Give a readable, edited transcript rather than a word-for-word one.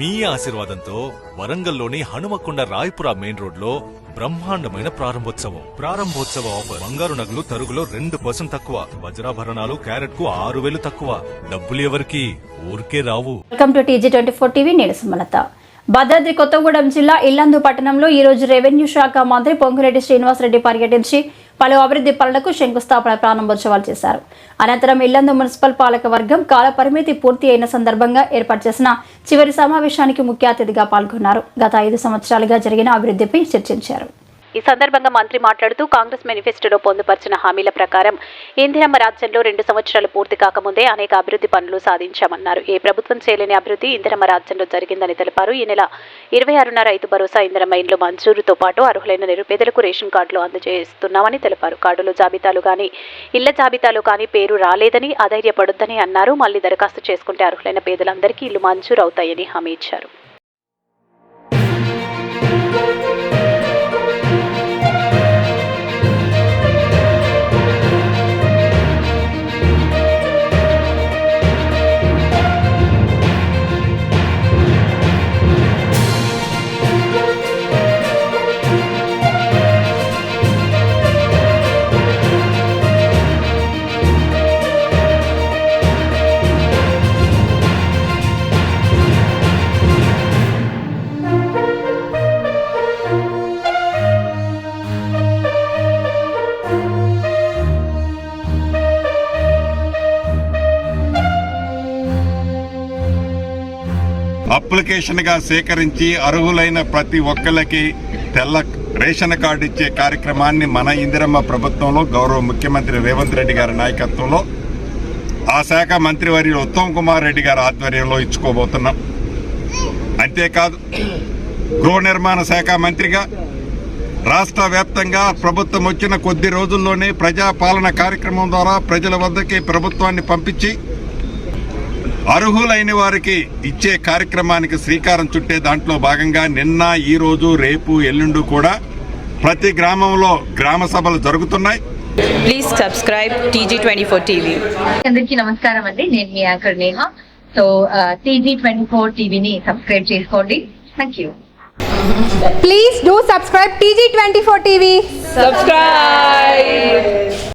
మీ ఆశీర్వాదంతో వరంగల్లోని Hanumakonda Rayapura main road లో బ్రహ్మాండమైన ప్రారంభోత్సవ ఆఫర్. బంగారు నగలు తరుగులో 2% తక్కువ, వజ్రాభరణాలు క్యారెట్ కు 6,000 తక్కువ. డబ్బులు ఎవరికి ఊరికే రావు. Welcome to TG24 TV. నేను సుమలత. భద్రాద్రి కొత్తగూడెం జిల్లా ఇల్లందు పట్టణంలో ఈ రోజు రెవెన్యూ శాఖ మంత్రి పొంగులేటి శ్రీనివాసరెడ్డి పర్యటించి పలు అభివృద్ధి పనులకు శంకుస్థాపన ప్రారంభోత్సవాలు చేశారు. అనంతరం ఇల్లందు మున్సిపల్ పాలక వర్గం కాల పరిమితి పూర్తి అయిన సందర్భంగా ఏర్పాటు చేసిన చివరి సమావేశానికి ముఖ్య అతిథిగా పాల్గొన్నారు. గత 5 సంవత్సరాలుగా జరిగిన అభివృద్ధిపై చర్చించారు. ఈ సందర్భంగా మంత్రి మాట్లాడుతూ కాంగ్రెస్ మేనిఫెస్టోలో పొందుపరిచిన హామీల ప్రకారం ఇందిరమ్మ రాజ్యంలో 2 సంవత్సరాలు పూర్తి కాకముందే అనేక అభివృద్ధి పనులు సాధించామన్నారు. ఏ ప్రభుత్వం చేయలేని అభివృద్ధి ఇందిరమ్మ రాజ్యంలో జరిగిందని తెలిపారు. ఈ నెల 26న రైతు భరోసా ఇందిరమ్మ ఇండ్లు మంజూరుతో పాటు అర్హులైన నిరుపేదలకు రేషన్ కార్డులు అందజేస్తున్నామని తెలిపారు. కార్డుల జాబితాలు కానీ ఇళ్ల జాబితాలు కానీ పేరు రాలేదని అధైర్యపడొద్దని అన్నారు. మళ్లీ దరఖాస్తు చేసుకుంటే అర్హులైన పేదలందరికీ ఇల్లు మంజూరు అవుతాయని హామీ ఇచ్చారు. అప్లికేషన్గా సేకరించి అర్హులైన ప్రతి ఒక్కరికి తెల్ల రేషన్ కార్డు ఇచ్చే కార్యక్రమాన్ని మన ఇందిరమ్మ ప్రభుత్వంలో గౌరవ ముఖ్యమంత్రి రేవంత్ రెడ్డి గారి నాయకత్వంలో ఆ శాఖ మంత్రివర్యులు ఉత్తమ్ కుమార్ రెడ్డి గారి ఆధ్వర్యంలో ఇచ్చుకోబోతున్నాం. అంతేకాదు గృహ నిర్మాణ శాఖ మంత్రిగా రాష్ట్ర వ్యాప్తంగా ప్రభుత్వం వచ్చిన కొద్ది రోజుల్లోనే ప్రజాపాలన కార్యక్రమం ద్వారా ప్రజల వద్దకి ప్రభుత్వాన్ని పంపించి అర్హులైన వారికి ఇచ్చే కార్యక్రమానికి శ్రీకారం చుట్టే దాంట్లో భాగంగా నిన్న, ఈ రోజు, రేపు, ఎల్లుండి కూడా ప్రతి గ్రామంలో గ్రామ సభలు జరుగుతున్నాయి. Please subscribe TG24 TV. అందరికీ నమస్కారం అండి. నేను మీ యాంకర్ నేహ. సో TG24 టీవీని సబ్స్క్రైబ్ చేసుకోండి. Thank you. Please do subscribe TG24 TV. Subscribe.